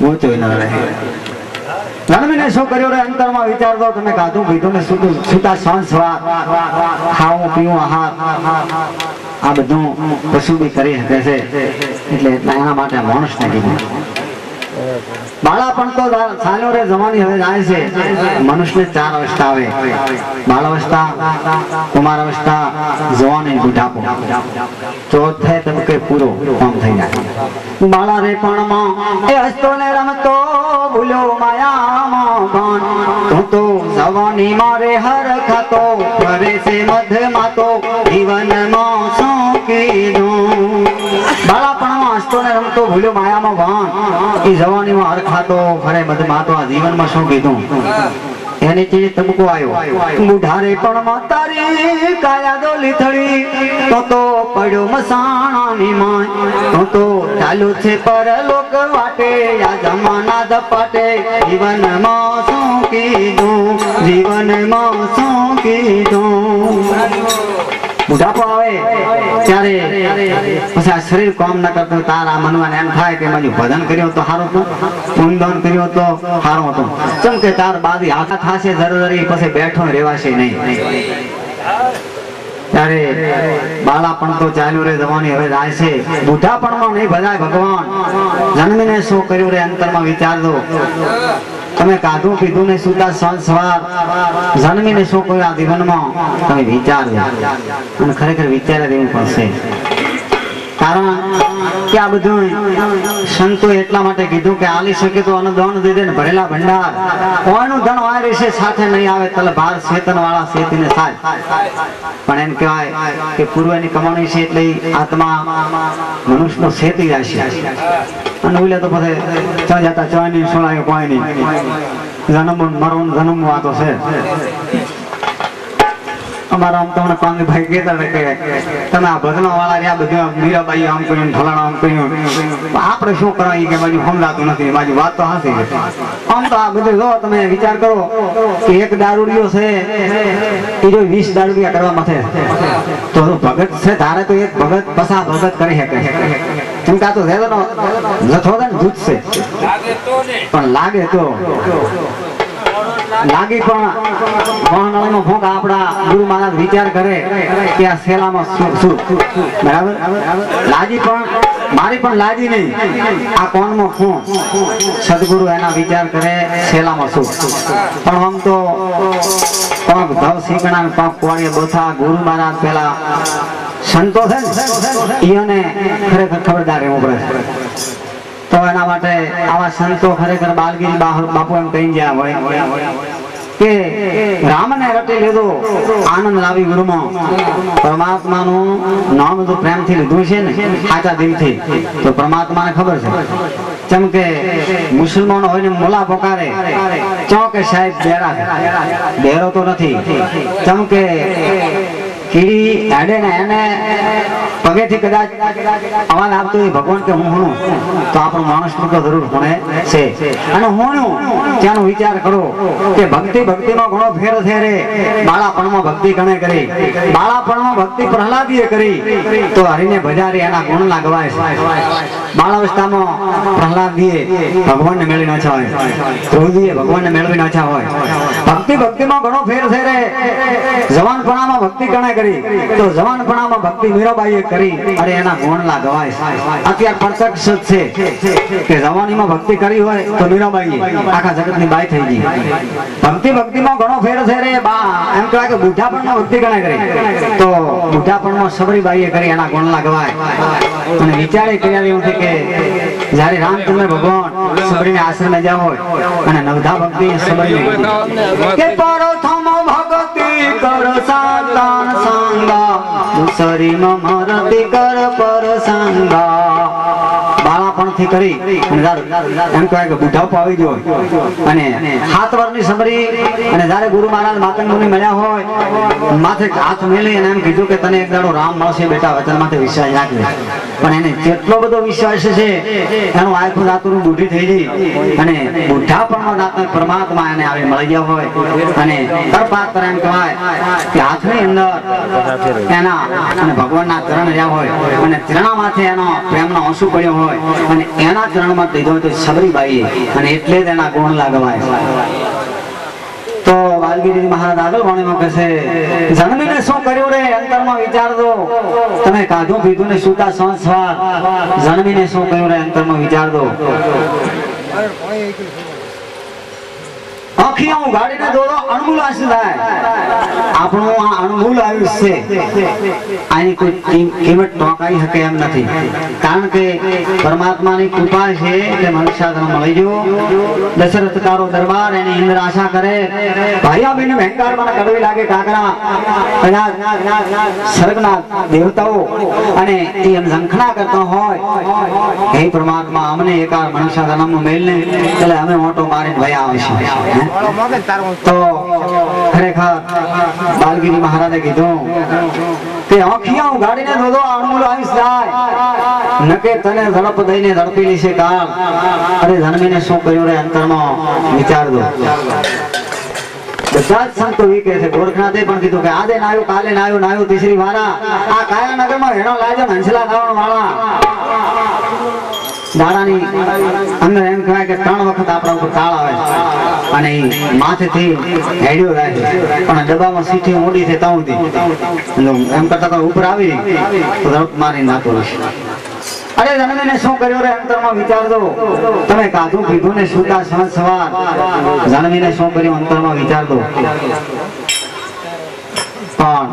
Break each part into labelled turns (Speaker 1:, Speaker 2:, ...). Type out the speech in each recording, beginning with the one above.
Speaker 1: ઊંચો ન રહે. જન્મીને શું કર્યું રે અંતરમાં વિચાર દો. તમે ખાધું પીધું ને સુતા સાંજ સવાર ખાવું પીવું આહાર આ બધું પશુ બી કરી શકે છે. એટલે એના માટે માણસને કીધું. બાળાપણ તો ચાલ્યો રે જવાની હવે જાય છે. મનુષ્યને 4 અવસ્થા આવે: બાળ અવસ્થા, કુમાર અવસ્થા, જવાની, બુઢાપો. ચોથે તબકે પૂરો કામ થઈ જાય. બાળા રે પણમાં એ હસતો ને રમતો ભૂલ્યો માયામાં ભાન. તો જવાની મારે હર ખાતો ફરે છે મધમાં તો જીવનમાં શું કીધું. બાળાપણમાં હસતો ને રમતો ભૂલ્યો માયામાં ભાન. એ જવાનીમાં હર ખાતો ફરે મધમાં તો આ જીવનમાં શું કીધું. એની ચીજ તબકો આવ્યો. બુઢારે પણ તારી કાયા દોલી થળી તો પડ્યો મસાણાની માય. તો ચાલુ છે પરલોક વાટે આ જમાના ધપાટે. જીવનમાં શું કીધું, જીવનમાં શું કીધું. બુઢાપો આવે ત્યારે પછી આ શરીર કામ ન કરતું તારા મનમાં એમ થાય કે મારું ભજન કર્યો તો સારું હતું, પૂનદાન કર્યો તો સારું હતું. કેમ કે તાર બાદી આખા થશે જરૂરી પછી બેઠો રહેવાશે નહીં. ત્યારે બાળાપણ તો ચાલ્યું રે જવાની હવે જાય છે. બુઢાપણમાં નહીં ભજાય ભગવાન. જન્મીને શું કર્યું રે અંતરમાં વિચાર દો. તમે કાઢું પીધું ને સુતા સાંજ સવાર જન્મીને શું કર્યું આ જીવનમાં તમે વિચારજો. અને ખરેખર વિચારે રહેવું પડશે. કારણ કે આ બધું સંતો એટલા માટે કીધું કે આલી શકે તો અનુદાન દઈ દે ને ભરેલા ભંડાર. કોઈનું ધન વાય રહેશે સાથે નહીં આવે તલે ભાર શેતન વાળા શેતીને થાય. પણ એમ કહેવાય કે પૂર્વની કમાણી છે એટલે આત્મા મનુષ્યનો શેતી જશે. અને ઓલે તો પછી ચા જતા ચા નહીં સોળાયો કોઈ નહીં. જન્મ મરણ જન્મ વાતો છે. અમારા આમ તમને કાંગભાઈ કહેતા હતા કે તમે આ ભજનો વાળા રહ્યા બધું મીરાબાઈ આમ કર્યું, ફલાણા આમ કર્યું. આપણે શું કરવા કે બાજુ સમજાતું નથી. બાજુ વાત તો હાથી. આમ તો આ બધું જો તમે વિચાર કરો કે એક દારૂડિયો છે એ જો 20 દારૂડિયા કરવા માથે તો ભગત છે ધારે તો એક ભગત પસા ભગત કરી શકે. કેમ કે આ તો જથ્થો ને જૂથ છે પણ લાગે તો લાગી પણ મહાનળનો ભોગ આપણા ગુરુ મહારાજ વિચાર કરે કે આ સેલામાં શું બરાબર. લાજી પણ મારી પણ લાજી નહીં આ કોણમાં શું. સદગુરુ એના વિચાર કરે સેલામાં શું. પણ આમ તો પગ ધવ શીકણા પગ કોળીએ બોથા ગુરુ મહારાજ પેલા સંતો છે ને એને ખરેખર ખબરદાર રહેવું પડે. તો એના માટે આવા સંતો ખરેખર બાલગીરી બાપુ એમ કહી ગયા હોય કે રામને રટી લીધો આનંદ લાવી ગુરુમાં. પરમાત્માનું નામ જો પ્રેમથી લીધું છે ને સાચા દિલથી તો પરમાત્માને ખબર છે. જેમ કે મુસલમાનો હોય ને મોલા પોકારે ચોકે સાહેબ બેરો તો નથી. જેમ કે કીડી હેડે ને એને પગેથી કદાચ અવાજ આપતો હોય ભગવાન કે હું હુણું તો આપણું માણસ તો જરૂર હુણે છે. અને હુણ્યું ત્યાંનો વિચાર કરો કે ભક્તિમાં ઘણો ફેર છે રે. બાળાપણમાં ભક્તિ ગણે કરી, બાળાપણમાં ભક્તિ પ્રહલાદીએ કરી તો હરિને ભજારી એના ગુણ લાગવાય. બાળાવસ્થામાં પ્રહલાદીએ ભગવાનને મેળવી નાખ્યા હોય, ધ્રુવજીએ ભગવાનને મેળવી નાખ્યા હોય. ભક્તિમાં ઘણો ફેર છે રે. જવાનપણામાં ભક્તિ ગણે કરી તો જવાનપણામાં ભક્તિ મીરાબાઈએ કરી અરે એના ગુણ લાગવાય. અત્યારે પ્રત્યક્ષ છે કે જવાનીમાં ભક્તિ કરી હોય તો મીરાબાઈએ આખા જગતની બાઈ થઈ ગઈ. ભક્તિમાં ઘણો ફેર છે રે. બા એમ કહેવાય કે બુઢાપણમાં ભક્તિ ગણે કરી તો બુઢાપણમાં સબરીબાઈએ કરી એના ગુણ લાગવાય. અને વિચારે કર્યા એવું છે કે જયારે રામચંદ્ર ભગવાન સબરીને આશ્રમે જ્યાં હોય અને નવધા ભક્તિ સબરી કે પરથમ ભક્તિ કર સાતાન સંગા મુસરી મરતી કર પર સંગા. બાળાપણથી કરી એમ કહેવાય કે બુઢાપો આવી ગયો અને 7 વર્ષની સબરી અને જયારે ગુરુ મહારાજ માતંગ મુનિ મળ્યા હોય માથે હાથ મેલી અને એમ કીધું કે તને એક દાડો રામ મળશે બેટા, વચન માથે વિશ્વાસ રાખજે. પણ એને જેટલો બધો વિશ્વાસ છે એનું આખું દાતુરું બુઢી થઈ ગઈ અને બુઢાપણમાં દાતા પરમાત્મા એને આવી મળી ગયા હોય અને કરપાત્ર એમ કહેવાય કે હાથની અંદર એના અને ભગવાનના ચરણ રહ્યા હોય અને ચરણા માથે એનો પ્રેમનો આંસુ પડ્યો હોય અને એના ચરણમાં દીધો તો સબરીબાઈએ અને એટલે જ એના ગુણ લાગવાય તો વાલ્મીકી મહારાજ આગળ વાણીમાં કહે છે જન્મીને શું કર્યું રે અંતરમાં વિચાર દો તમે કાઢું પીધું ને સુતા સંસ્વાર જન્મીને શું કર્યું રે અંતરમાં વિચાર દો આખિયા ગાડીને દોડો અણમૂલ આશી થાય આપણું આ અણમૂલ આયુષ્ય છે આની કોઈ કિંમત ટોકાઈ શકે એમ નથી કારણ કે પરમાત્માની કૃપા છે કે મનુષ્ય જન્મ મળી ગયો દશરથ તારો દરબાર એની ઇન્દ્ર આશા કરે ભાઈઓ બહેનો ભયંકર મને કડવી લાગે કાકરા સ્વર્ગના દેવતાઓ અને એ એમ ઝંખના કરતા હોય હે પરમાત્મા અમને એકાર મનુષ્ય જન્મનો મેલ ને એટલે અમે મોટો મારીને ભય આવશે તો ખરેખર બાલગીરી મહારાજે કીધું કે આંખિયા ગાડીને દોડો અણમૂલ આવીશ જાય નકે તને ઝડપ દઈને ઝડપી લેશે કાળ અરે જન્મીને શું કર્યું રે અંતરમાં વિચાર દો બધા જ સંતો ઈ કહે છે ગોરખનાથે પણ કીધું કે આજે નાયું કાલે નાયું તીસરી વાળા આ કાયાનગરમાં હેણો લાજો હંસલા ગાવણ વાળા દાડાની અંદર એમ કહેવાય કે 3 વખત આપણા ઉપર તાળ આવે અને માથેથી હેડ્યો રહે પણ ડબ્બામાં સીટી મોડી છે તાઉંથી એમ કરતા ઉપર આવી તો ઝડપ મારી નાખો અરે જન્મીને શું કર્યું રે અંતરમાં વિચાર દો તમે કાધું પીધું ને સુતા સવાર જન્મીને શું કર્યું અંતરમાં વિચાર દો પણ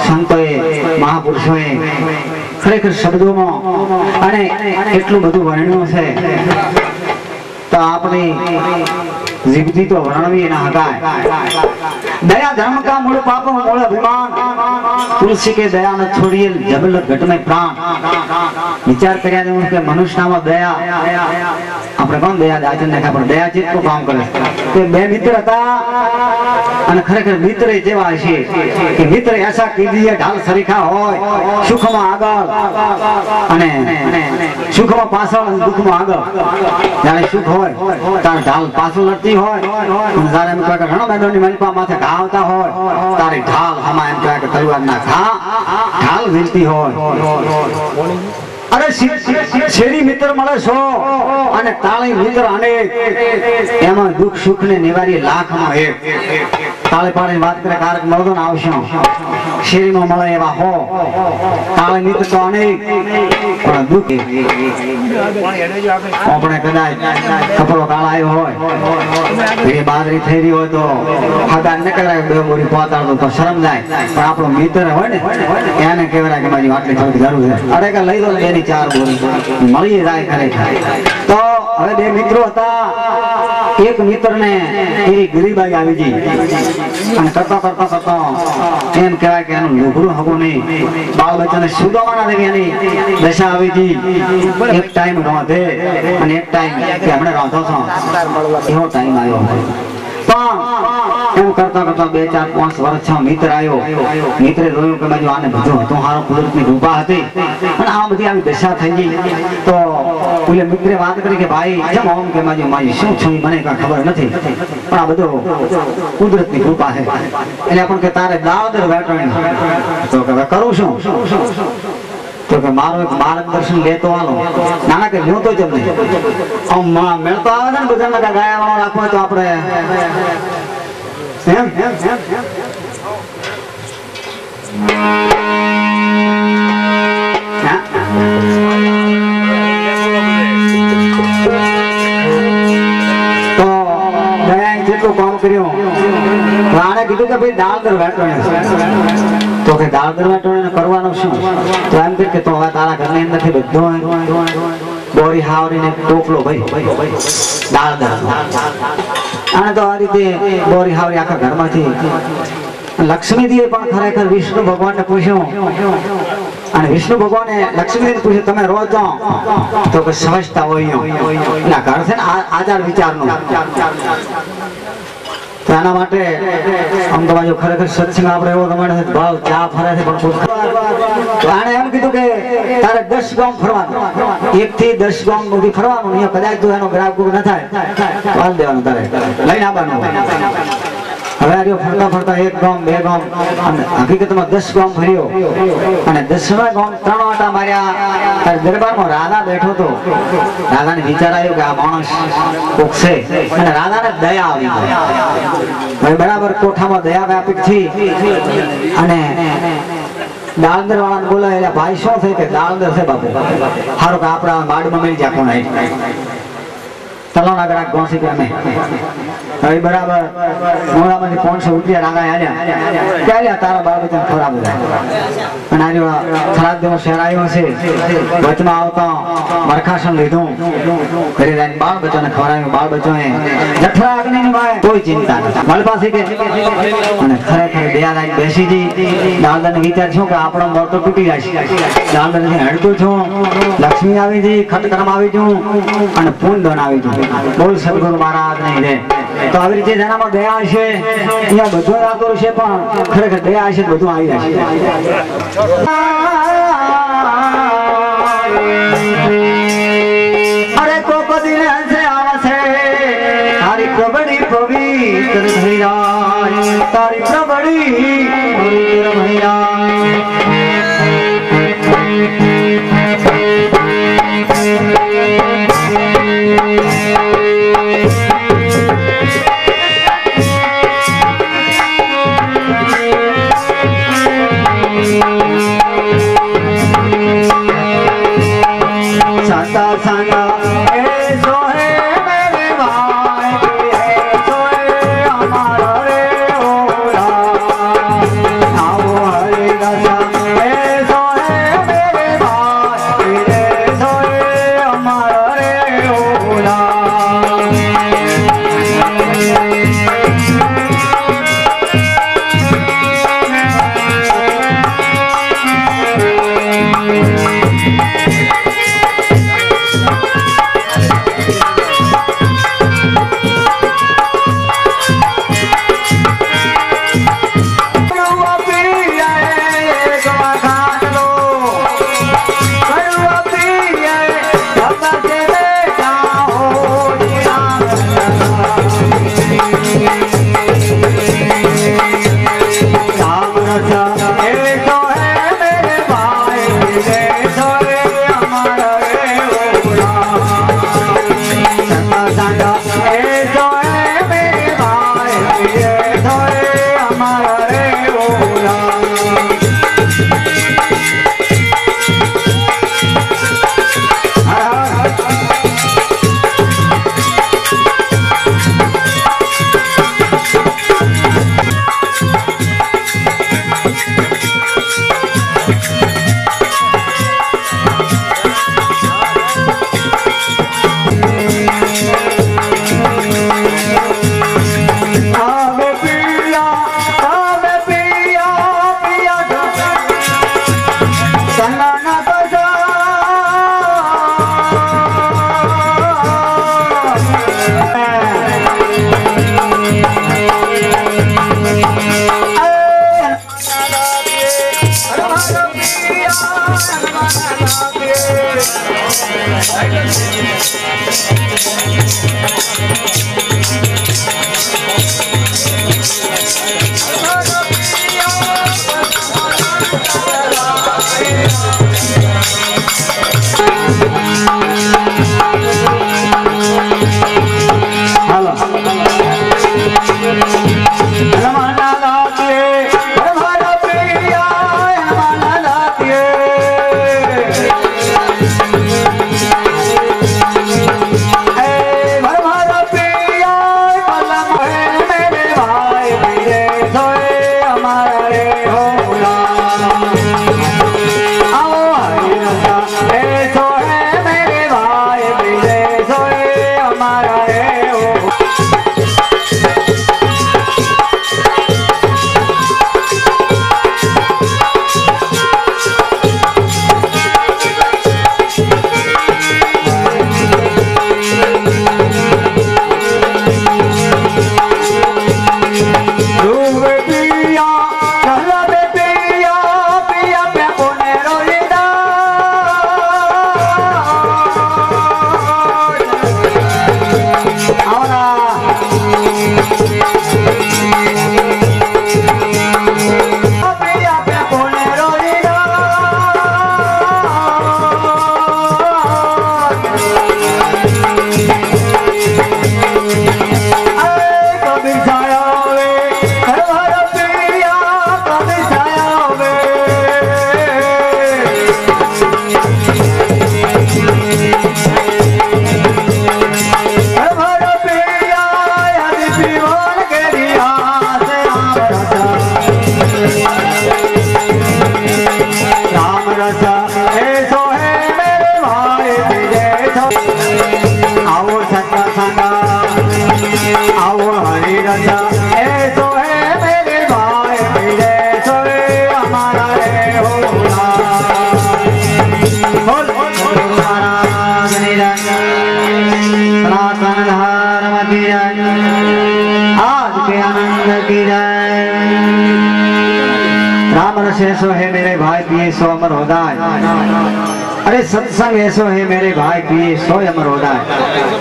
Speaker 1: સંતોએ મહાપુરુષોએ ખરેખર શબ્દોમાં અને એટલું બધું વર્ણ્યું છે તો આપણી જીભથી તો વર્ણવી ના હકાય दया धर्म का मूल पाप मूल अभिमान तुलसी के दया न छोड़िए जबल घट में प्राण विचार કર્યા દે કે મનુષ્યમાં દયા આપણે કોણ દયા દાચન નાખા પણ દયા ચિત્તનું કામ કરે કે બે મિત્ર હતા અને ખરેખર મિત્ર જેવા છે કે મિત્ર એસા કીજીએ ઢાલ સરીખા હોય સુખમાં આગળ અને સુખમાં પાછળ અને દુઃખમાં આગળ જ્યારે સુખ હોય ત્યારે ઢાલ પાછળ લડતી હોય અને જ્યારે એમ કહે કે ઘણો મેદાનની મલપા માથે ઘા આવતા હોય તારી ઢાલ હમા એમ કહે કે તલવારના ઘા ઢાલ વીરતી હોય અરે શેરી મિત્ર મળે છો અને તાળી મિત્ર અનેક એમાં દુઃખ સુખ ને નિવારી લાખમાં એક તાળી પાડીને વાત કરે કારક મળતો ને આવશે શેરીમાં મળે એવા હો તાળી મિત્ર તો અનેક પણ દુઃખ આપણે કદાચ કપડો કાળા આવ્યો હોય એ બાદરી થઈ રહી હોય તો હગાન ન કરાય બે બોરી પહોંચાડતો તો શરમ જાય પણ આપણો મિત્ર હોય ને એને કહેવાય કે મારી આટલી થોડી જરૂર છે અરે કે લઈ લો બેની 4 બોરી મળી જાય ખરેખર તો હવે બે મિત્રો હતા એક મિત્રને એની ગરીબાઈ આવી ગઈ અને કરતા એમ કહેવાય કે એનું લુગડું હગું નહીં બાળ બચ્ચાને સુદામાના દેવી એની દશા આવી ગઈ એક ટાઈમ રોધે અને એક ટાઈમ કે હમણાં રોધો છો એવો ટાઈમ આવ્યો એમ કરતા 2 4 5 વર્ષ મિત્ર આવ્યો મિત્રે જોયું કે બાજુ આને બધું હતું હારો કુદરતની કૃપા હતી અને આ બધી આવી દશા થઈ ગઈ તો ઓલે મિત્રે વાત કરી કે ભાઈ જેમ આમ કે મારી શું છું મને કાંઈ ખબર નથી પણ આ બધું કુદરતની કૃપા છે એટલે પણ કે તારે દાવદર વેટવાની તો કે કરું શું તો કે મારો એક માર્ગદર્શન લેતો આલો નાના કે લ્યો તો જ નહીં આમ મેળતો આવે છે ને બધાને ગાયા વાળો રાખવો તો આપણે એમ તો દયા જેટલું કામ કર્યું આને કીધું કે ભાઈ દાળ દર વેટવાની તો કે દાળ દર વેટવાની કરવાનું શું તો એમ કે તો હવે તારા ઘરની અંદરથી બધો બોરી હાવરીને ટોપલો ભાઈ દાળ દર આને તો આ રીતે બોરી હાવરી આખા ઘરમાંથી લક્ષ્મીજીએ પણ ખરેખર વિષ્ણુ ભગવાનને પૂછ્યું અને વિષ્ણુ ભગવાને લક્ષ્મીજીને પૂછ્યું તમે રોજ તો કે સમજતા હોય ના ઘર છે ને આચાર વિચારનું એના માટે આમ તો બાજુ ખરેખર સત્સંગ આપણે એવો તમારે ભાવ ચા ફરે છે પણ તો આને એમ કીધું કે તારે 10 ગામ ફરવાનું 1 થી 10 ગામ સુધી ફરવાનું અહીંયા કદાચ તો એનો ગ્રાહક ન થાય તો હાલ દેવાનું તારે લઈને આવવાનું હવે આ રહ્યો ફરતા ફરતા એક ગામ બે ગામ અને હકીકતમાં 10 ગામ ફર્યો અને 10મા ગામ 3 આટા માર્યા ત્યારે દરબારમાં રાધા બેઠો તો રાધાને વિચાર આવ્યો કે આ માણસ કોક છે અને રાધાને દયા આવી હવે બરાબર કોઠામાં દયા વ્યાપિત થઈ અને દાળદર વાળાને બોલાવે એટલે ભાઈ શું થાય કે દાળદર છે બાપુ સારું કે આપણા બાડમાં મળી જા કોણ તલાના ગ્રાહક ગોસી કે અમે હવે બરાબર મોડામાંથી 500 રૂપિયા રાગા આલ્યા ક્યારે તારા બાળકો ખરાબ થાય અને આજો ખરાબ દેવો શહેર આવ્યો છે વચમાં આવતા મરખાસન લીધું ઘરે જઈને બાળ બચ્ચાને ખવડાવ્યું બાળ બચ્ચોએ જઠરા અગ્નિની માએ કોઈ ચિંતા નથી મારી પાસે કે અને ખરેખર દયા લાઈન બેસી જી દાલદરને વિચાર છું કે આપણો મોર તો તૂટી જાય દાલદરથી હડકું છું લક્ષ્મી આવી જી ખટકરમ આવી જું અને પૂન દોન આવી જું બોલ સદગુરુ મહારાજ નહીં રે તો આવી રીતે જેનામાં દયા હશે અહીંયા બધું રાતો હશે પણ ખરેખર દયા હશે બધું આવી જશે અરે કોક દિન હશે આવશે તારી પ્રબળી પવિત્ર ભૈયા તારી પ્રબળી પવિત્ર ભૈયા
Speaker 2: Hey
Speaker 1: रचा ऐसो है मेरे भाई मेरे सोए हमारा है होला बोल गुरु महाराज ने सनातन धर्म की जय आज के आनंद की जय राम रस ऐसो है मेरे भाई पिए सो अमर होदाय अरे सत्संग ऐसो है मेरे भाई पिए सो अमर होदाय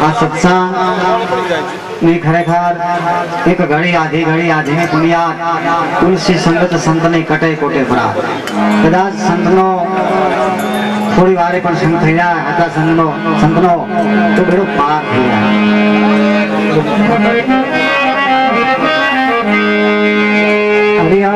Speaker 1: आ सत्संग ने खरेखर एक घड़ी आधी पुनिया तुलसी संगत संत ने कटे कोटे भरा कदाच संतनो थोड़ी वारे पर संत થઈ જાય હતા સંતનો તો બેડો પાર થઈ જાય हरिया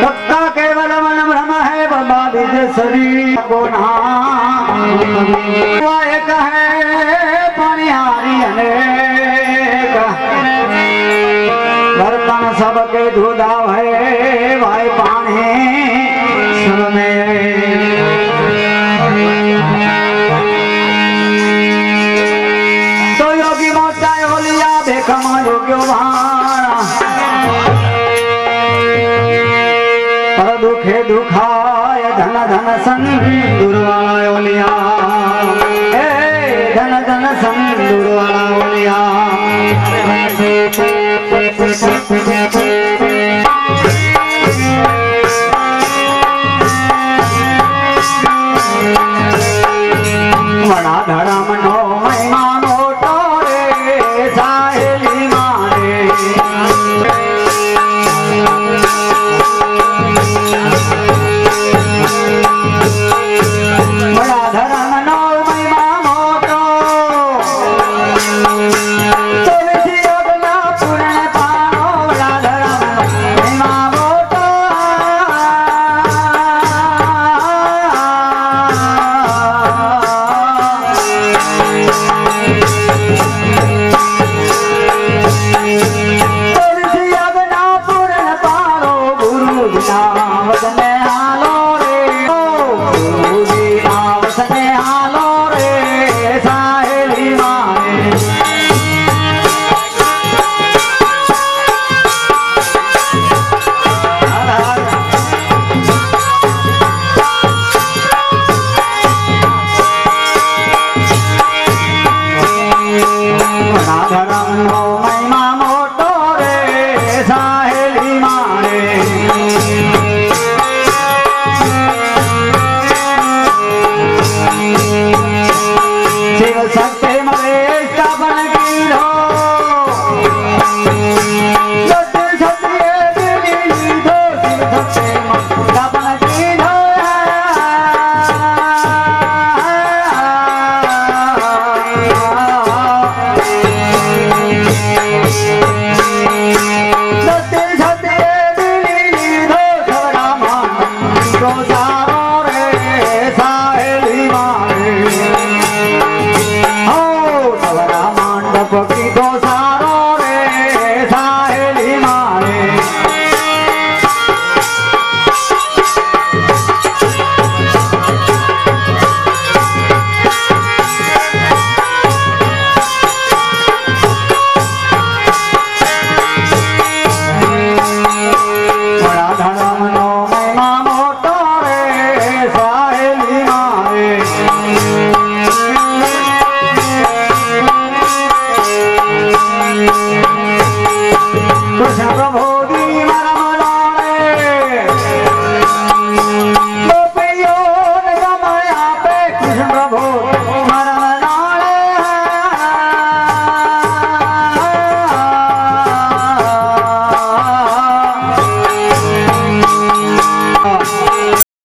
Speaker 1: कक्का केवल मन भ्रम है बाबा विज शरीर को एक है पनिहारी अनेक बर्तन सबके धुदाव है भाई पानी सब में तो योगी मोटा होलिया देखमा योग्यो भाणा पर दुखे दुखाय धन धन संदूर वाला ओलिया धन धन संदूर वाला ओलिया बड़ा धर्म नो महिमा मोटो रे साहेली मारे बड़ा धर्म नो महिमा मोटो तो विधि योगना पूर्ण पानो बड़ा धर्म नो महिमा मोटो Rosa